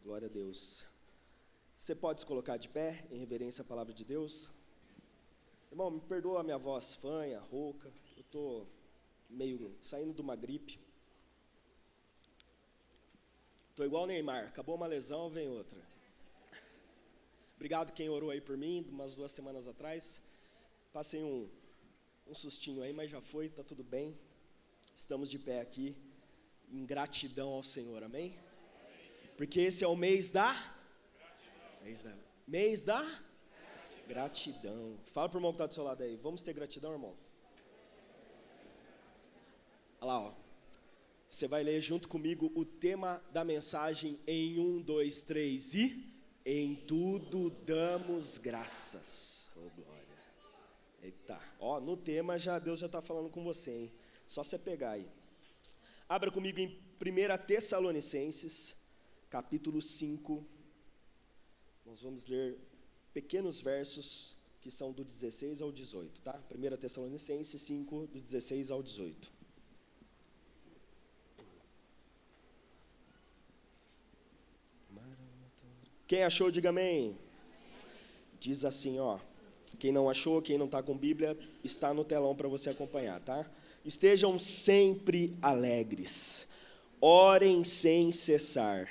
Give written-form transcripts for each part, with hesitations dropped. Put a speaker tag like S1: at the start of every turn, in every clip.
S1: Glória a Deus. Você pode se colocar de pé, em reverência à palavra de Deus? Irmão, me perdoa a minha voz fanha, rouca. Eu estou meio saindo de uma gripe. Estou igual o Neymar, acabou uma lesão, vem outra. Obrigado quem orou aí por mim, umas 2 semanas atrás. Passei um sustinho aí, mas já foi, está tudo bem. Estamos de pé aqui, em gratidão ao Senhor, amém? Porque esse é o mês da gratidão. Fala para o irmão que está do seu lado aí, vamos ter gratidão, irmão? Olha lá, ó. Você vai ler junto comigo o tema da mensagem em 1, 2, 3 e... Em tudo damos graças. Oh, glória. Eita, ó, no tema Deus já está falando com você, hein? Só você pegar aí. Abra comigo em 1 Tessalonicenses, capítulo 5. Nós vamos ler pequenos versos que são do 16 ao 18, tá? 1 Tessalonicenses 5, do 16 ao 18. Quem achou, diga amém. Diz assim, ó. Quem não achou, quem não está com Bíblia, está no telão para você acompanhar, tá? Estejam sempre alegres. Orem sem cessar.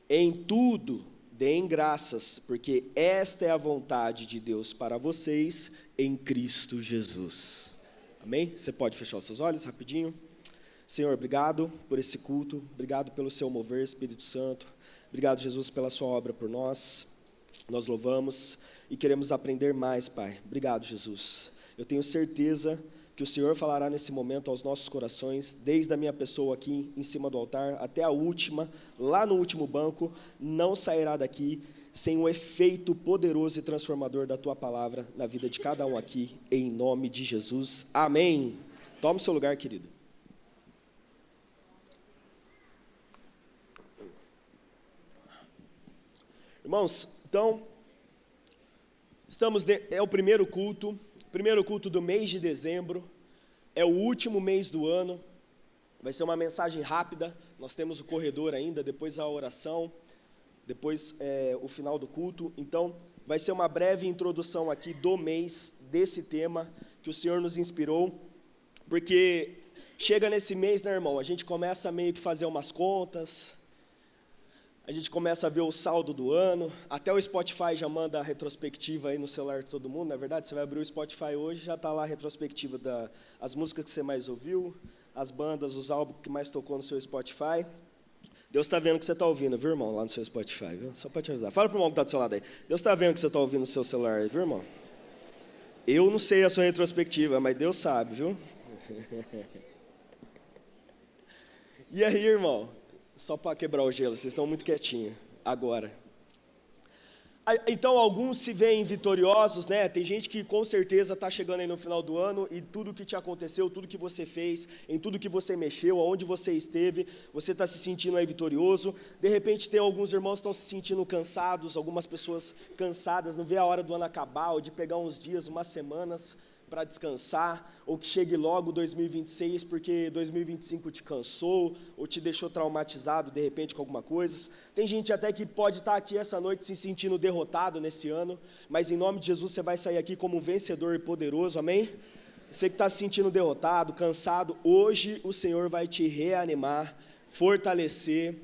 S1: Em tudo, deem graças, porque esta é a vontade de Deus para vocês em Cristo Jesus. Amém? Você pode fechar os seus olhos rapidinho? Senhor, obrigado por esse culto. Obrigado pelo seu mover, Espírito Santo. Obrigado, Jesus, pela sua obra por nós. Nós louvamos e queremos aprender mais, Pai. Obrigado, Jesus. Eu tenho certeza que o Senhor falará nesse momento aos nossos corações, desde a minha pessoa aqui em cima do altar até a última, lá no último banco, não sairá daqui sem o efeito poderoso e transformador da Tua palavra na vida de cada um aqui, em nome de Jesus. Amém. Tome o seu lugar, querido. Irmãos, então, é o primeiro culto do mês de dezembro, é o último mês do ano, vai ser uma mensagem rápida, nós temos o corredor ainda, depois a oração, depois o final do culto, então vai ser uma breve introdução aqui do mês, desse tema que o Senhor nos inspirou, porque chega nesse mês, né, irmão, a gente começa a meio que fazer umas contas, a gente começa a ver o saldo do ano, até o Spotify já manda a retrospectiva aí no celular de todo mundo, não é verdade? Você vai abrir o Spotify hoje, já está lá a retrospectiva das músicas que você mais ouviu, as bandas, os álbuns que mais tocou no seu Spotify. Deus está vendo o que você está ouvindo, viu, irmão, lá no seu Spotify, viu? Só para te avisar. Fala para o irmão que está do seu lado aí. Deus está vendo o que você está ouvindo no seu celular, viu, irmão? Eu não sei a sua retrospectiva, mas Deus sabe, viu? E aí, irmão? Só para quebrar o gelo, vocês estão muito quietinhos agora. Então, alguns se veem vitoriosos, né? Tem gente que com certeza está chegando aí no final do ano e tudo que te aconteceu, tudo que você fez, em tudo que você mexeu, aonde você esteve, você está se sentindo aí vitorioso. De repente, tem alguns irmãos que estão se sentindo cansados, algumas pessoas cansadas, não vê a hora do ano acabar, ou de pegar uns dias, umas semanas para descansar, ou que chegue logo 2026, porque 2025 te cansou, ou te deixou traumatizado, de repente, com alguma coisa. Tem gente até que pode estar aqui essa noite se sentindo derrotado nesse ano, mas em nome de Jesus você vai sair aqui como um vencedor e poderoso, amém? Você que está se sentindo derrotado, cansado, hoje o Senhor vai te reanimar, fortalecer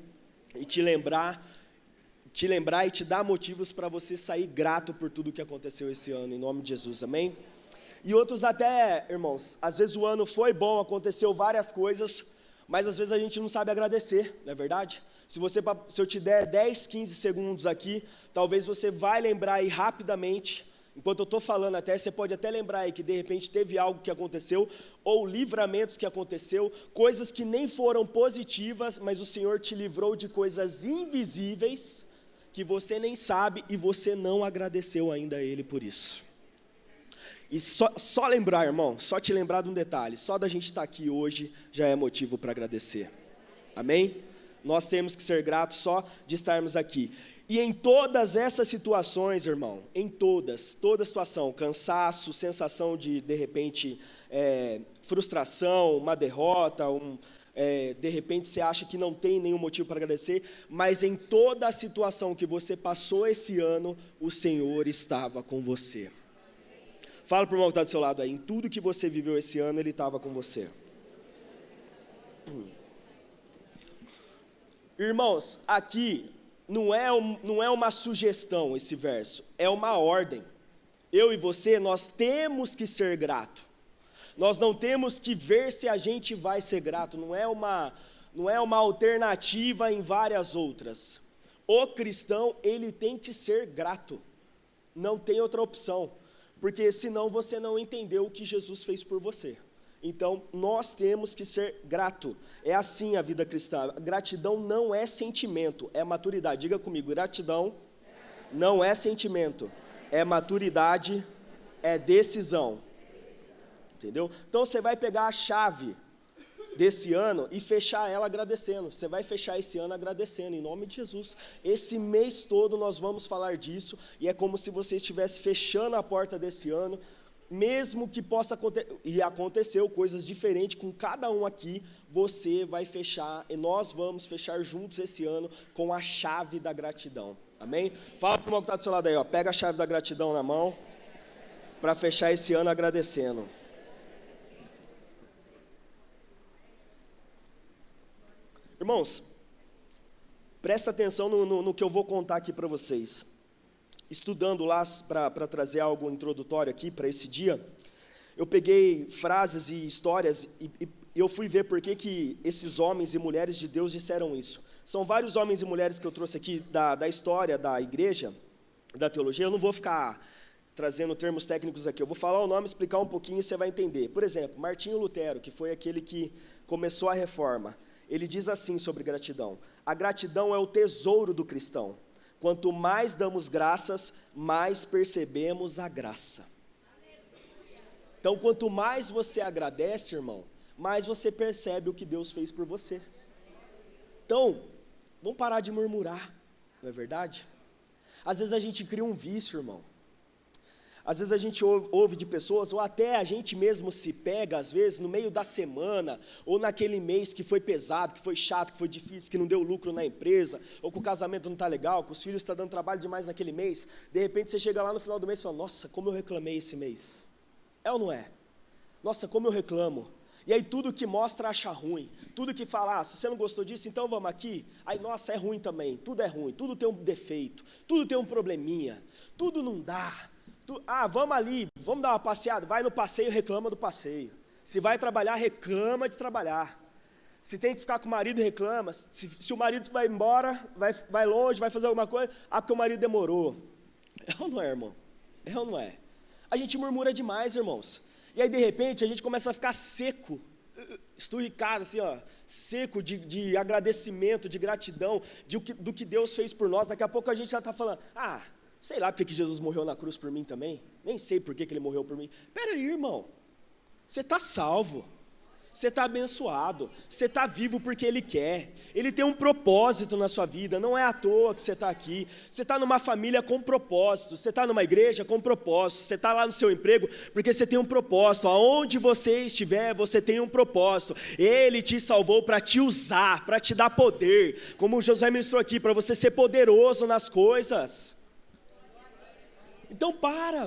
S1: e te lembrar e te dar motivos para você sair grato por tudo que aconteceu esse ano, em nome de Jesus, amém? E outros até, irmãos, às vezes o ano foi bom, aconteceu várias coisas, mas às vezes a gente não sabe agradecer, não é verdade? Se eu te der 10, 15 segundos aqui, talvez você vai lembrar aí rapidamente, enquanto eu estou falando até, você pode até lembrar aí que de repente teve algo que aconteceu, ou livramentos que aconteceu, coisas que nem foram positivas, mas o Senhor te livrou de coisas invisíveis, que você nem sabe e você não agradeceu ainda a Ele por isso. E só lembrar, irmão, só te lembrar de um detalhe, só da gente estar aqui hoje já é motivo para agradecer, amém? Nós temos que ser gratos só de estarmos aqui. E em todas essas situações, irmão, em toda situação, cansaço, sensação de repente, frustração, uma derrota, de repente você acha que não tem nenhum motivo para agradecer, mas em toda a situação que você passou esse ano, o Senhor estava com você. Fala para o irmão que está do seu lado aí, em tudo que você viveu esse ano, Ele estava com você. Irmãos, aqui não é uma sugestão esse verso, é uma ordem. Eu e você, nós temos que ser grato. Nós não temos que ver se a gente vai ser grato, não é uma alternativa em várias outras. O cristão, ele tem que ser grato, não tem outra opção, porque senão você não entendeu o que Jesus fez por você. Então, nós temos que ser grato. É assim a vida cristã. Gratidão não é sentimento, é maturidade. Diga comigo, gratidão não é sentimento, é maturidade, é decisão. Entendeu? Então, você vai pegar a chave desse ano e fechar ela agradecendo. Você vai fechar esse ano agradecendo, em nome de Jesus. Esse mês todo nós vamos falar disso, e é como se você estivesse fechando a porta desse ano, mesmo que possa acontecer, e aconteceu coisas diferentes com cada um aqui, você vai fechar, e nós vamos fechar juntos esse ano com a chave da gratidão, amém? Fala para o irmão que está do seu lado aí, ó, pega a chave da gratidão na mão, para fechar esse ano agradecendo. Irmãos, presta atenção no que eu vou contar aqui para vocês. Estudando lá para trazer algo introdutório aqui para esse dia, eu peguei frases e histórias e eu fui ver por que esses homens e mulheres de Deus disseram isso. São vários homens e mulheres que eu trouxe aqui da história da igreja, da teologia. Eu não vou ficar trazendo termos técnicos aqui, eu vou falar o nome, explicar um pouquinho e você vai entender. Por exemplo, Martinho Lutero, que foi aquele que começou a reforma, ele diz assim sobre gratidão: a gratidão é o tesouro do cristão. Quanto mais damos graças, mais percebemos a graça. Então, quanto mais você agradece, irmão, mais você percebe o que Deus fez por você. Então, vamos parar de murmurar, não é verdade? Às vezes a gente cria um vício, irmão. Às vezes a gente ouve de pessoas, ou até a gente mesmo se pega, às vezes, no meio da semana, ou naquele mês que foi pesado, que foi chato, que foi difícil, que não deu lucro na empresa, ou que o casamento não está legal, que os filhos estão dando trabalho demais naquele mês. De repente você chega lá no final do mês e fala: nossa, como eu reclamei esse mês. É ou não é? Nossa, como eu reclamo. E aí tudo que mostra acha ruim, tudo que fala, se você não gostou disso, então vamos aqui. Aí, nossa, é ruim também, tudo é ruim, tudo tem um defeito, tudo tem um probleminha, tudo não dá. Vamos ali, vamos dar uma passeada, vai no passeio, reclama do passeio. Se vai trabalhar, reclama de trabalhar. Se tem que ficar com o marido, reclama. Se o marido vai embora, vai longe, vai fazer alguma coisa, porque o marido demorou. É ou não é, irmão? É ou não é? A gente murmura demais, irmãos. E aí, de repente, a gente começa a ficar seco, esturricado, assim, ó, seco de agradecimento, de gratidão, do que Deus fez por nós. Daqui a pouco a gente já está falando: sei lá porque que Jesus morreu na cruz por mim também, nem sei por que Ele morreu por mim. Espera aí, irmão, você está salvo, você está abençoado, você está vivo porque Ele quer, Ele tem um propósito na sua vida, não é à toa que você está aqui, você está numa família com propósito, você está numa igreja com propósito, você está lá no seu emprego porque você tem um propósito, aonde você estiver, você tem um propósito, Ele te salvou para te usar, para te dar poder, como o Josué ministrou aqui, para você ser poderoso nas coisas. Então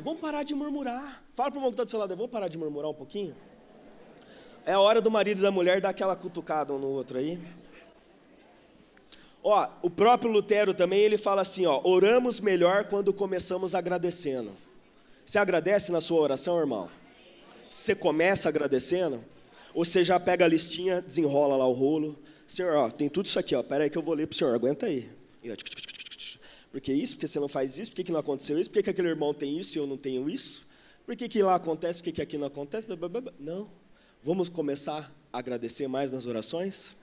S1: vamos parar de murmurar. Fala para o irmão que está do seu lado, vamos parar de murmurar um pouquinho? É a hora do marido e da mulher dar aquela cutucada um no outro aí. O próprio Lutero também, ele fala assim, oramos melhor quando começamos agradecendo. Você agradece na sua oração, irmão? Você começa agradecendo? Ou você já pega a listinha, desenrola lá o rolo. Senhor, tem tudo isso aqui, pera aí que eu vou ler para o senhor, aguenta aí. Porque isso, porque você não faz isso, por que não aconteceu isso, por que aquele irmão tem isso e eu não tenho isso, por que lá acontece, por que aqui não acontece, não, vamos começar a agradecer mais nas orações,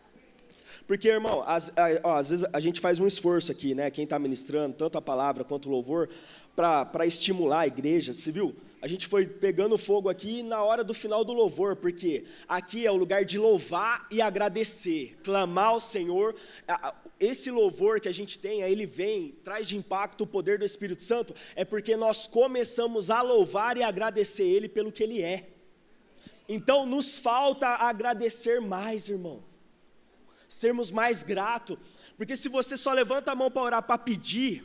S1: porque, irmão, às vezes a gente faz um esforço aqui, né, quem está ministrando, tanto a palavra quanto o louvor, para estimular a igreja, você viu? A gente foi pegando fogo aqui na hora do final do louvor, porque aqui é o lugar de louvar e agradecer, clamar ao Senhor. Esse louvor que a gente tem, ele traz de impacto o poder do Espírito Santo, é porque nós começamos a louvar e agradecer Ele pelo que Ele é. Então nos falta agradecer mais, irmão. sermos mais gratos, porque se você só levanta a mão para orar, para pedir,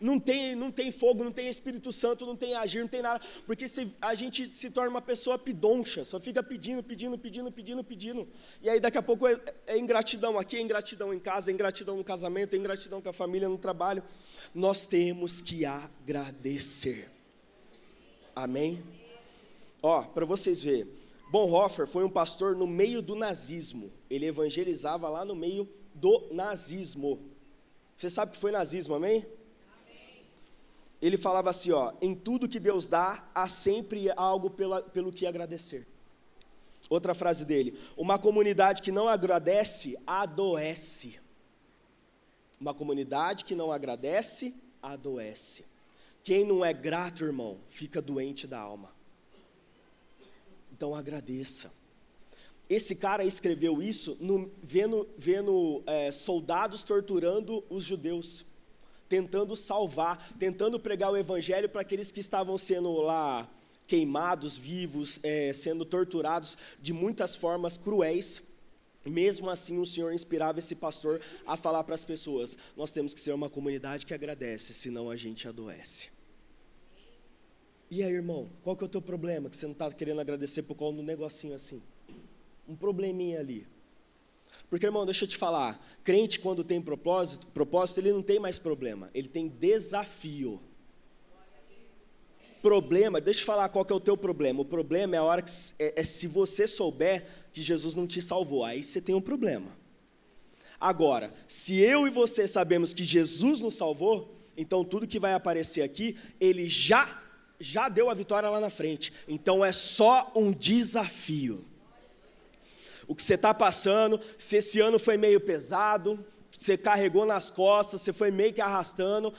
S1: não tem fogo, não tem Espírito Santo, não tem agir, não tem nada, porque a gente se torna uma pessoa pidoncha, só fica pedindo, e aí daqui a pouco é ingratidão aqui, é ingratidão em casa, é ingratidão no casamento, é ingratidão com a família, no trabalho. Nós temos que agradecer, amém? Para vocês verem, Bonhoeffer foi um pastor no meio do nazismo, ele evangelizava lá no meio do nazismo. Você sabe o que foi nazismo, amém? Ele falava assim, em tudo que Deus dá, há sempre algo pelo que agradecer. Outra frase dele, uma comunidade que não agradece, adoece. Uma comunidade que não agradece, adoece. Quem não é grato, irmão, fica doente da alma. Então agradeça. Esse cara escreveu isso vendo soldados torturando os judeus, tentando salvar, tentando pregar o evangelho para aqueles que estavam sendo lá queimados, vivos, sendo torturados de muitas formas cruéis. Mesmo assim, o Senhor inspirava esse pastor a falar para as pessoas, nós temos que ser uma comunidade que agradece, senão a gente adoece. E aí, irmão, qual que é o teu problema, que você não está querendo agradecer por causa de um negocinho assim? Um probleminha ali. Porque, irmão, deixa eu te falar, crente quando tem propósito, ele não tem mais problema, ele tem desafio. Problema, deixa eu te falar qual que é o teu problema. O problema é a hora que, se você souber que Jesus não te salvou, aí você tem um problema. Agora, se eu e você sabemos que Jesus nos salvou, então tudo que vai aparecer aqui, ele já deu a vitória lá na frente. Então é só um desafio. O que você está passando, se esse ano foi meio pesado, você carregou nas costas, você foi meio que arrastando,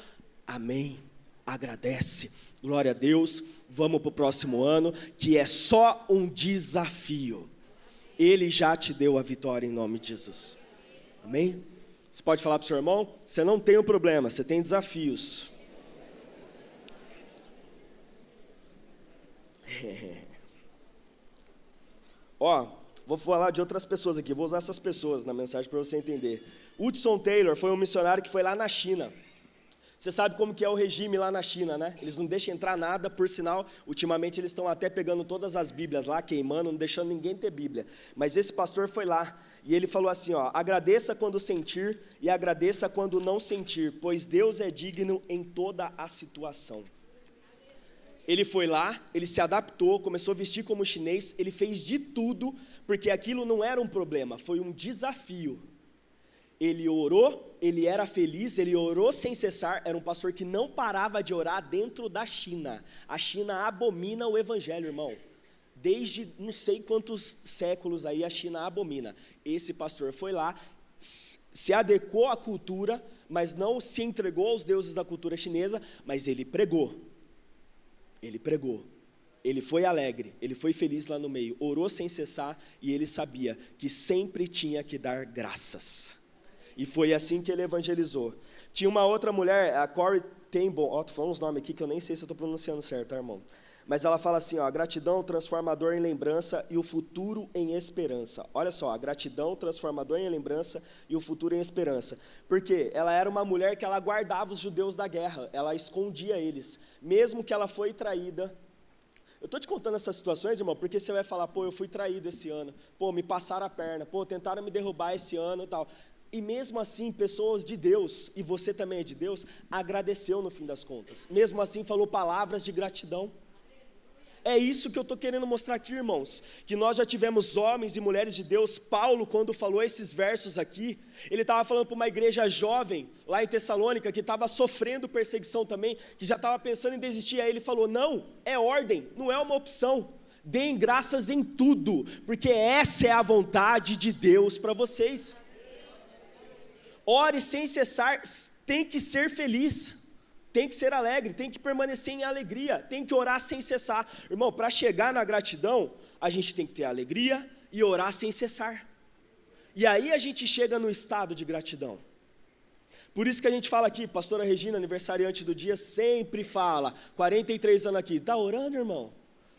S1: amém, agradece, glória a Deus, vamos para o próximo ano, que é só um desafio, Ele já te deu a vitória em nome de Jesus, amém? Você pode falar para o seu irmão, você não tem um problema, você tem desafios. Vou falar de outras pessoas aqui, vou usar essas pessoas na mensagem para você entender. Hudson Taylor foi um missionário que foi lá na China. Você sabe como que é o regime lá na China, né? Eles não deixam entrar nada, por sinal, ultimamente eles estão até pegando todas as Bíblias lá, queimando, não deixando ninguém ter Bíblia. Mas esse pastor foi lá, e ele falou assim, agradeça quando sentir e agradeça quando não sentir, pois Deus é digno em toda a situação. Ele foi lá, ele se adaptou, começou a vestir como chinês, ele fez de tudo, porque aquilo não era um problema, foi um desafio. Ele orou, ele era feliz, ele orou sem cessar, era um pastor que não parava de orar dentro da China. A China abomina o evangelho, irmão. Desde não sei quantos séculos aí a China abomina. Esse pastor foi lá, se adequou à cultura, mas não se entregou aos deuses da cultura chinesa, mas ele pregou. Ele pregou, ele foi alegre, ele foi feliz lá no meio, orou sem cessar e ele sabia que sempre tinha que dar graças. E foi assim que ele evangelizou. Tinha uma outra mulher, a Corrie ten Boom, tô falando uns nomes aqui que eu nem sei se eu estou pronunciando certo, tá, irmão? Mas ela fala assim, a gratidão transformador em lembrança e o futuro em esperança. Olha só, a gratidão transformador em lembrança e o futuro em esperança. Porque ela era uma mulher que ela guardava os judeus da guerra, ela escondia eles, mesmo que ela foi traída. Eu estou te contando essas situações, irmão, porque você vai falar, eu fui traído esse ano, me passaram a perna, tentaram me derrubar esse ano e tal. E mesmo assim, pessoas de Deus, e você também é de Deus, agradeceu no fim das contas. Mesmo assim, falou palavras de gratidão. É isso que eu estou querendo mostrar aqui, irmãos, que nós já tivemos homens e mulheres de Deus. Paulo, quando falou esses versos aqui, ele estava falando para uma igreja jovem, lá em Tessalônica, que estava sofrendo perseguição também, que já estava pensando em desistir, aí ele falou, não, é ordem, não é uma opção, deem graças em tudo, porque essa é a vontade de Deus para vocês. Ore sem cessar, tem que ser feliz. Tem que ser alegre, tem que permanecer em alegria, tem que orar sem cessar. Irmão, para chegar na gratidão, a gente tem que ter alegria e orar sem cessar. E aí a gente chega no estado de gratidão. Por isso que a gente fala aqui, pastora Regina, aniversariante do dia, sempre fala, 43 anos aqui, tá orando, irmão?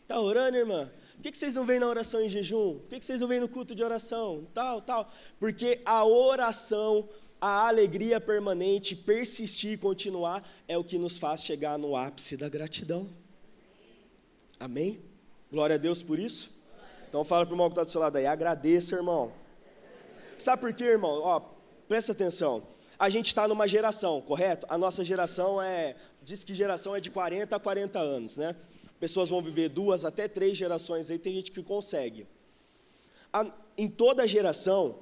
S1: Tá orando, irmã? Por que vocês não vêm na oração em jejum? Por que vocês não vêm no culto de oração? Tal. Porque a oração, a alegria permanente, persistir e continuar, é o que nos faz chegar no ápice da gratidão. Amém? Glória a Deus por isso. Então fala para o irmão que está do seu lado aí, agradeça, irmão. Sabe por quê, irmão? Presta atenção. A gente está numa geração, correto? A nossa geração diz que geração é de 40 a 40 anos, né? Pessoas vão viver 2 até 3 gerações aí, tem gente que consegue. Em toda geração,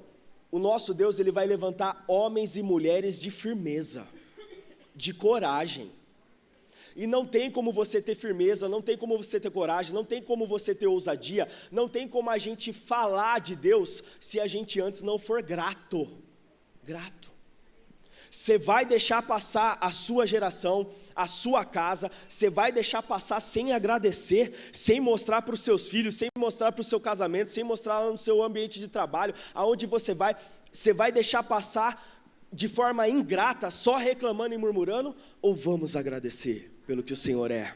S1: o nosso Deus, ele vai levantar homens e mulheres de firmeza, de coragem. E não tem como você ter firmeza, não tem como você ter coragem, não tem como você ter ousadia, não tem como a gente falar de Deus se a gente antes não for grato. Você vai deixar passar a sua geração, a sua casa, você vai deixar passar sem agradecer, sem mostrar para os seus filhos, sem mostrar para o seu casamento, sem mostrar no seu ambiente de trabalho, aonde você vai deixar passar de forma ingrata, só reclamando e murmurando, ou vamos agradecer pelo que o Senhor é,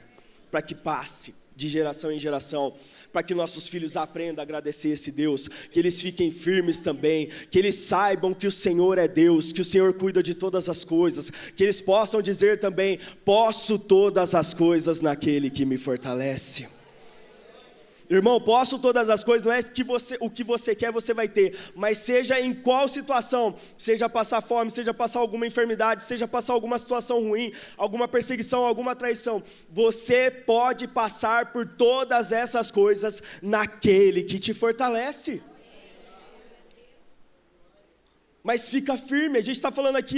S1: para que passe de geração em geração, para que nossos filhos aprendam a agradecer esse Deus, que eles fiquem firmes também, que eles saibam que o Senhor é Deus, que o Senhor cuida de todas as coisas, que eles possam dizer também, posso todas as coisas naquele que me fortalece. Irmão, posso todas as coisas, não é que o que você quer você vai ter, mas seja em qual situação, seja passar fome, seja passar alguma enfermidade, seja passar alguma situação ruim, alguma perseguição, alguma traição, você pode passar por todas essas coisas naquele que te fortalece. Mas fica firme, a gente está falando aqui,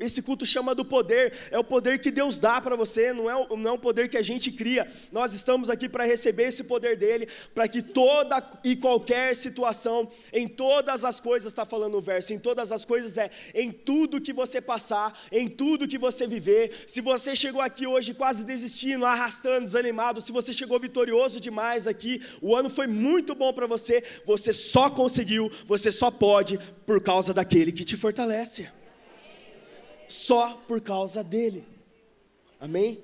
S1: esse culto chama do poder, é o poder que Deus dá para você, não é um poder que a gente cria, nós estamos aqui para receber esse poder dele, para que toda e qualquer situação, em todas as coisas, está falando o verso, em todas as coisas em tudo que você passar, em tudo que você viver, se você chegou aqui hoje quase desistindo, arrastando, desanimado, se você chegou vitorioso demais aqui, o ano foi muito bom para você só conseguiu, você só pode, por causa daquele que te fortalece, só por causa dele, amém?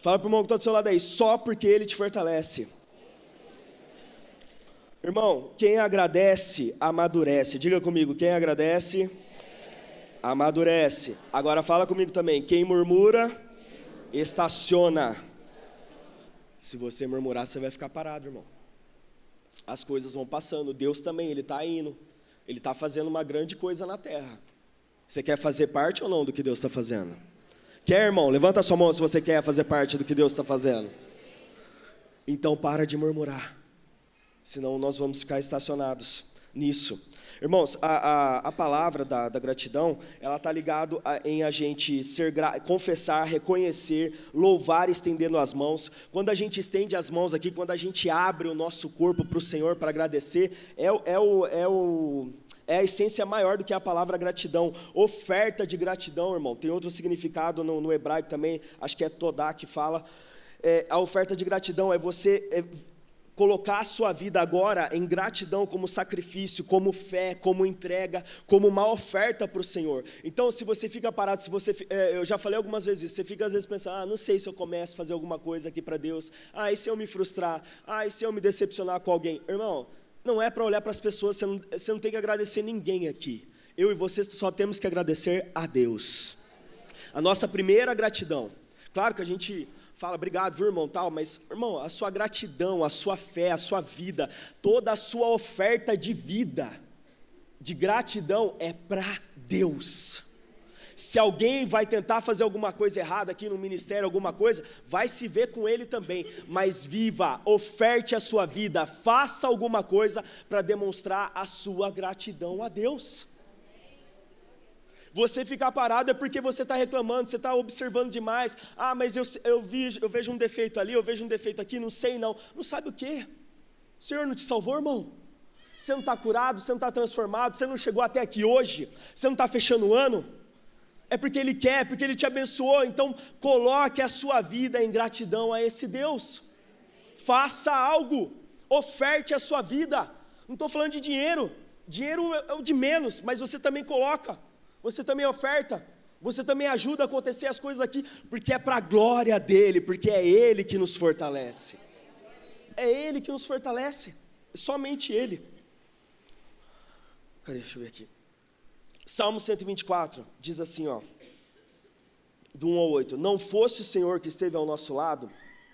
S1: Fala para o irmão que está do seu lado aí, só porque ele te fortalece. Irmão, quem agradece, amadurece. Diga comigo, quem agradece, amadurece. Agora fala comigo também, quem murmura, estaciona. Se você murmurar, você vai ficar parado, irmão. As coisas vão passando, Deus também, ele está indo. Ele está fazendo uma grande coisa na terra. Você quer fazer parte ou não do que Deus está fazendo? Quer, irmão? Levanta a sua mão se você quer fazer parte do que Deus está fazendo. Então para de murmurar, senão nós vamos ficar estacionados nisso. Irmãos, a palavra da gratidão, ela está ligada em a gente confessar, reconhecer, louvar, estendendo as mãos. Quando a gente estende as mãos aqui, quando a gente abre o nosso corpo para o Senhor para agradecer, é a essência maior do que a palavra gratidão. Oferta de gratidão, irmão, tem outro significado no hebraico também, acho que é todá que fala. A oferta de gratidão é você colocar a sua vida agora em gratidão, como sacrifício, como fé, como entrega, como uma oferta para o Senhor. Então, se você fica parado, eu já falei algumas vezes isso, você fica às vezes pensando, não sei se eu começo a fazer alguma coisa aqui para Deus, e se eu me frustrar, e se eu me decepcionar com alguém? Irmão, não é para olhar para as pessoas, você não tem que agradecer ninguém aqui. Eu e você só temos que agradecer a Deus. A nossa primeira gratidão. Claro que a gente fala, obrigado, viu, irmão, tal, mas, irmão, a sua gratidão, a sua fé, a sua vida, toda a sua oferta de vida, de gratidão, é para Deus. Se alguém vai tentar fazer alguma coisa errada aqui no ministério, alguma coisa, vai se ver com ele também, mas viva, oferte a sua vida, faça alguma coisa para demonstrar a sua gratidão a Deus. Você ficar parado é porque você está reclamando, você está observando demais. Mas eu vejo um defeito ali, eu vejo um defeito aqui, não sei não. Não sabe o quê? O Senhor não te salvou, irmão? Você não está curado, você não está transformado, você não chegou até aqui hoje, você não está fechando o ano? É porque Ele quer, porque Ele te abençoou. Então coloque a sua vida em gratidão a esse Deus. Faça algo, oferte a sua vida. Não estou falando de dinheiro, dinheiro é o de menos, mas você também coloca. Você também oferta, você também ajuda a acontecer as coisas aqui, porque é para a glória dEle, porque é Ele que nos fortalece. É Ele que nos fortalece, somente Ele. Cadê? Deixa eu ver aqui. Salmo 124 diz assim, ó, do 1 ao 8: Não fosse o Senhor que esteve ao nosso lado,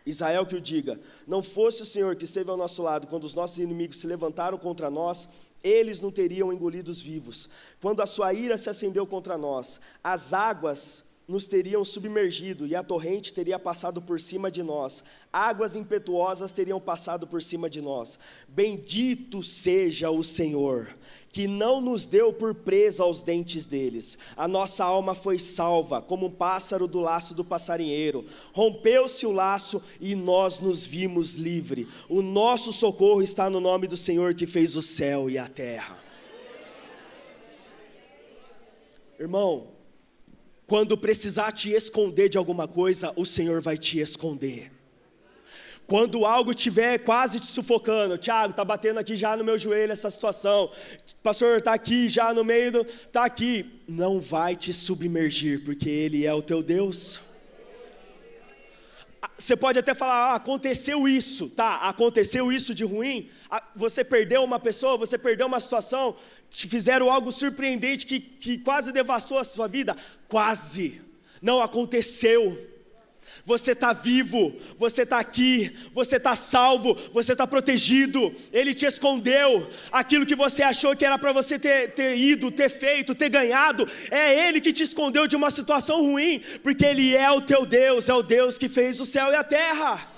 S1: Israel que o diga, não fosse o Senhor que esteve ao nosso lado quando os nossos inimigos se levantaram contra nós, eles não teriam engolidos vivos. Quando a sua ira se acendeu contra nós, as águas nos teriam submergido e a torrente teria passado por cima de nós, águas impetuosas teriam passado por cima de nós. Bendito seja o Senhor, que não nos deu por presa aos dentes deles. A nossa alma foi salva, como um pássaro do laço do passarinheiro. Rompeu-se o laço e nós nos vimos livre. O nosso socorro está no nome do Senhor que fez o céu e a terra. Irmão, quando precisar te esconder de alguma coisa, o Senhor vai te esconder. Quando algo estiver quase te sufocando, Tiago, está batendo aqui já no meu joelho essa situação, pastor, está aqui já no meio está aqui, não vai te submergir, porque Ele é o teu Deus. Você pode até falar, aconteceu isso, tá, aconteceu isso de ruim, você perdeu uma pessoa, você perdeu uma situação, te fizeram algo surpreendente que quase devastou a sua vida, quase, não aconteceu. Você está vivo, você está aqui, você está salvo, você está protegido. Ele te escondeu. Aquilo que você achou que era para você ter ido, ter feito, ter ganhado, é Ele que te escondeu de uma situação ruim, porque Ele é o teu Deus, é o Deus que fez o céu e a terra.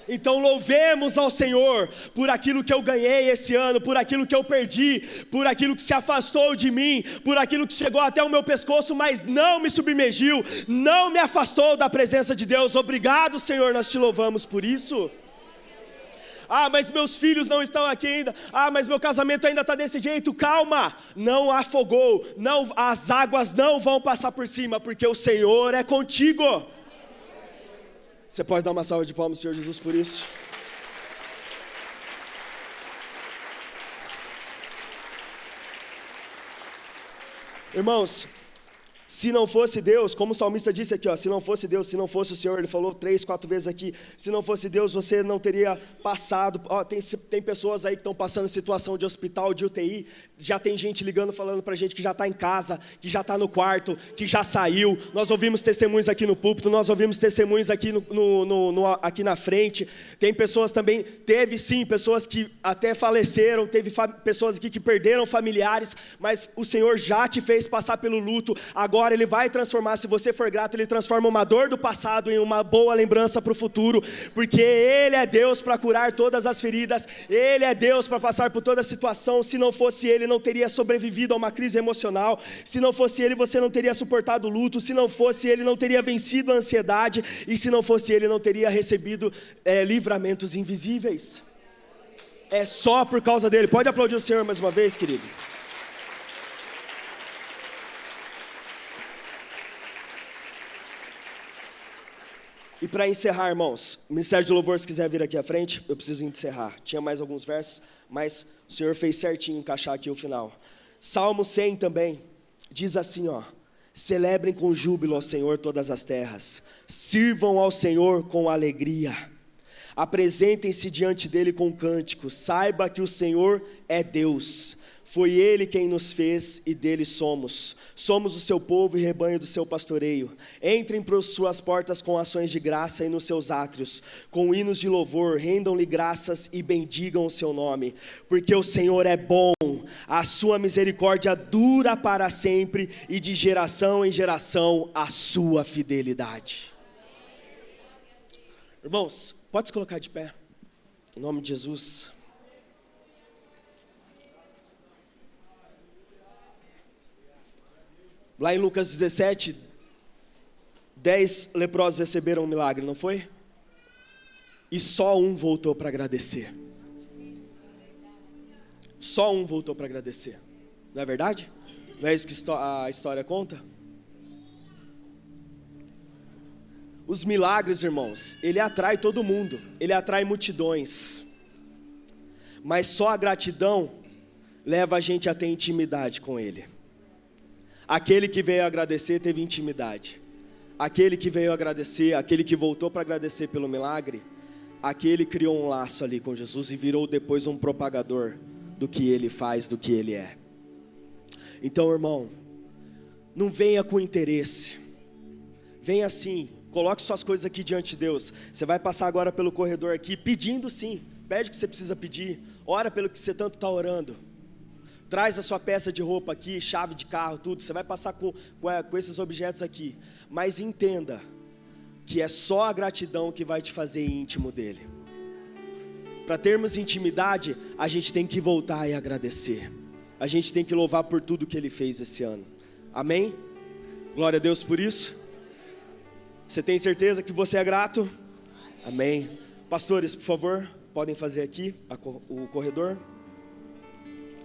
S1: Então louvemos ao Senhor por aquilo que eu ganhei esse ano, por aquilo que eu perdi, por aquilo que se afastou de mim, por aquilo que chegou até o meu pescoço, mas não me submergiu, não me afastou da presença de Deus. Obrigado, Senhor, nós te louvamos por isso. Mas meus filhos não estão aqui ainda, mas meu casamento ainda está desse jeito. Calma, não afogou, não, as águas não vão passar por cima, porque o Senhor é contigo. Você pode dar uma salva de palmas ao Senhor Jesus por isso? Irmãos, se não fosse Deus, como o salmista disse aqui, se não fosse Deus, se não fosse o Senhor, ele falou 3, 4 vezes aqui, se não fosse Deus, você não teria passado, tem pessoas aí que estão passando situação de hospital, de UTI, já tem gente ligando, falando pra gente que já está em casa, que já está no quarto, que já saiu. Nós ouvimos testemunhos aqui no púlpito, nós ouvimos testemunhos aqui, aqui na frente. Tem pessoas também, teve sim, pessoas que até faleceram, teve pessoas aqui que perderam familiares, mas o Senhor já te fez passar pelo luto. Agora Ele vai transformar, se você for grato, Ele transforma uma dor do passado em uma boa lembrança para o futuro, porque Ele é Deus para curar todas as feridas, Ele é Deus para passar por toda a situação. Se não fosse Ele, não teria sobrevivido a uma crise emocional. Se não fosse Ele, você não teria suportado o luto. Se não fosse Ele, não teria vencido a ansiedade. E se não fosse Ele, não teria recebido livramentos invisíveis. É só por causa dEle. Pode aplaudir o Senhor mais uma vez, querido? E para encerrar, irmãos, o Ministério de Louvor, se quiser vir aqui à frente, eu preciso encerrar. Tinha mais alguns versos, mas o Senhor fez certinho encaixar aqui o final. Salmo 100 também, diz assim, celebrem com júbilo ao Senhor todas as terras, sirvam ao Senhor com alegria, apresentem-se diante dEle com cânticos, saiba que o Senhor é Deus. Foi Ele quem nos fez e dele somos. Somos o seu povo e rebanho do seu pastoreio. Entrem por suas portas com ações de graça e nos seus átrios. Com hinos de louvor, rendam-lhe graças e bendigam o seu nome. Porque o Senhor é bom, a sua misericórdia dura para sempre e de geração em geração a sua fidelidade. Irmãos, pode se colocar de pé, em nome de Jesus. Lá em Lucas 17, 10 leprosos receberam um milagre, não foi? E só um voltou para agradecer. Só um voltou para agradecer. Não é verdade? Não é isso que a história conta? Os milagres, irmãos, ele atrai todo mundo, ele atrai multidões. Mas só a gratidão leva a gente a ter intimidade com ele. Aquele que veio agradecer teve intimidade. Aquele que veio agradecer, aquele que voltou para agradecer pelo milagre, aquele criou um laço ali com Jesus e virou depois um propagador do que ele faz, do que ele é. Então, irmão, não venha com interesse, venha assim, coloque suas coisas aqui diante de Deus. Você vai passar agora pelo corredor aqui, pedindo sim, pede o que você precisa pedir, ora pelo que você tanto está orando. Traz a sua peça de roupa aqui, chave de carro, tudo, você vai passar com esses objetos aqui. Mas entenda que é só a gratidão que vai te fazer íntimo dele. Para termos intimidade, a gente tem que voltar e agradecer. A gente tem que louvar por tudo que ele fez esse ano. Amém? Glória a Deus por isso. Você tem certeza que você é grato? Amém. Pastores, por favor, podem fazer aqui o corredor.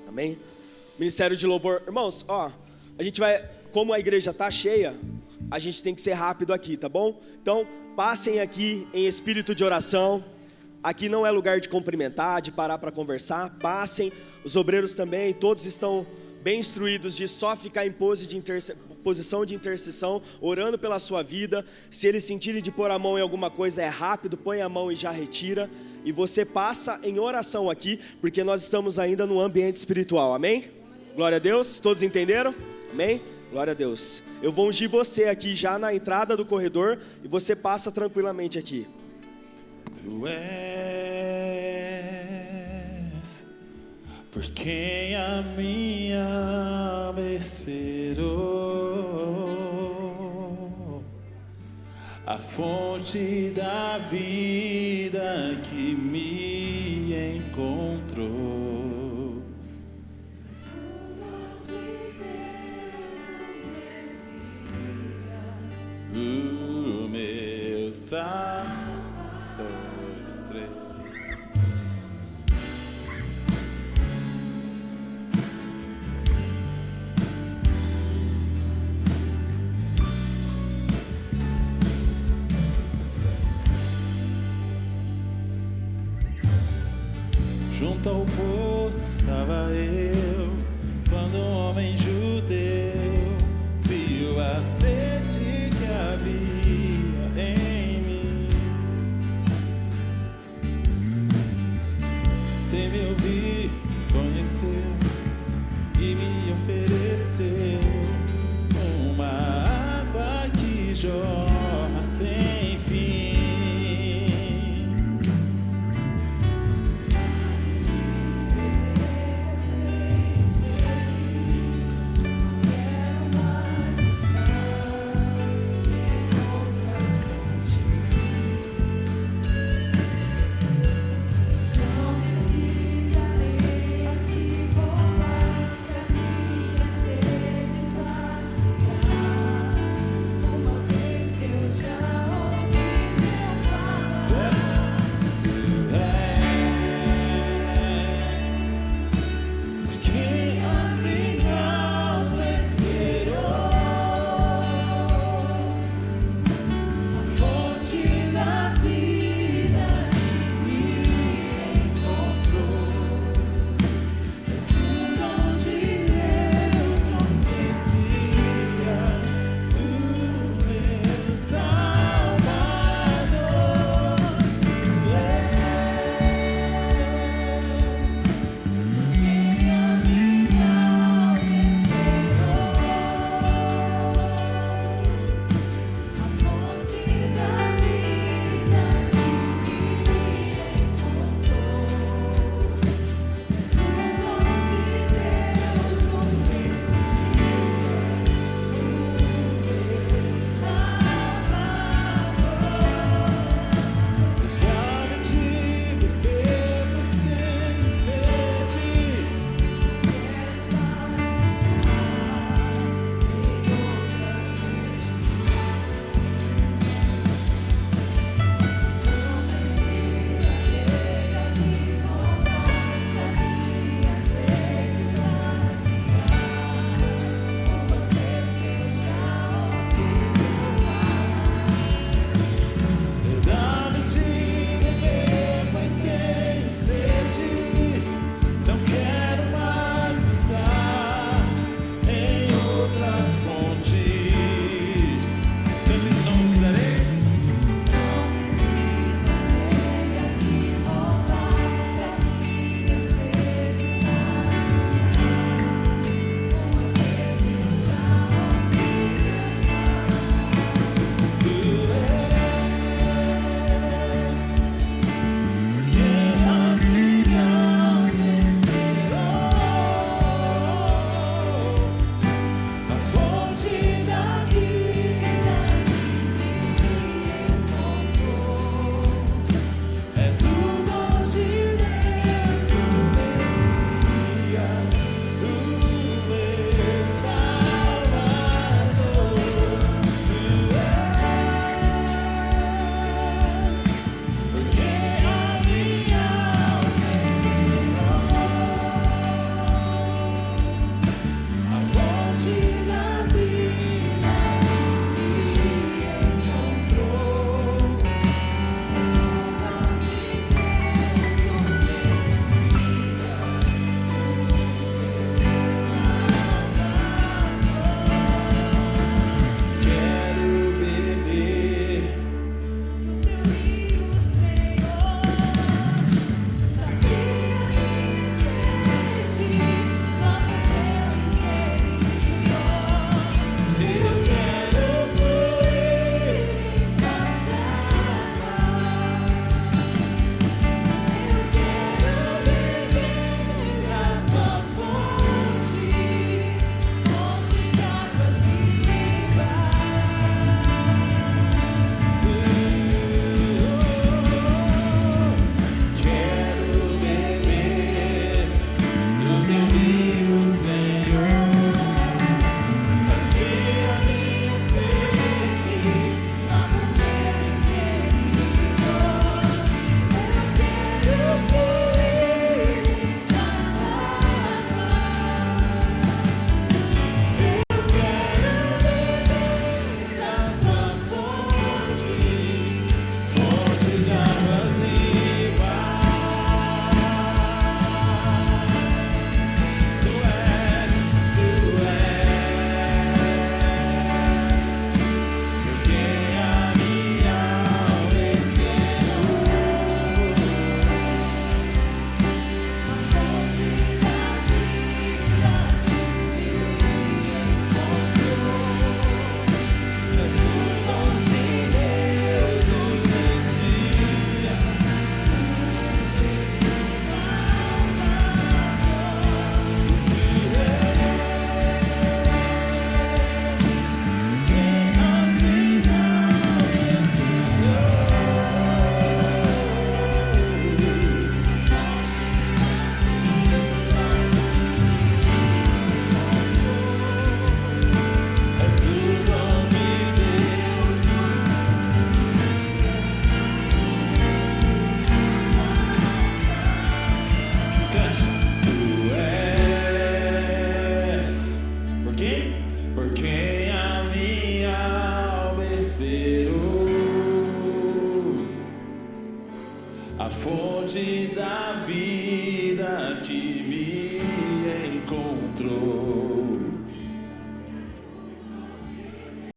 S1: Amém. Ministério de louvor. Irmãos, ó, a gente vai, como a igreja está cheia, a gente tem que ser rápido aqui, tá bom? Então, passem aqui em espírito de oração. Aqui não é lugar de cumprimentar, de parar para conversar. Passem, os obreiros também, todos estão bem instruídos de só ficar em posição de intercessão, orando pela sua vida. Se eles sentirem de pôr a mão em alguma coisa, é rápido, põe a mão e já retira. E você passa em oração aqui, porque nós estamos ainda no ambiente espiritual, amém? Glória a Deus, todos entenderam? Amém? Glória a Deus. Eu vou ungir você aqui já na entrada do corredor e você passa tranquilamente aqui.
S2: Tu és por quem a minha alma esperou, a fonte da vida que me encontrou. O meu Salvador. Junto ao poço estava eu, quando um homem judeu viu a sede que havia em mim. Sem me ouvir, conheceu e me ofereceu uma água que jorra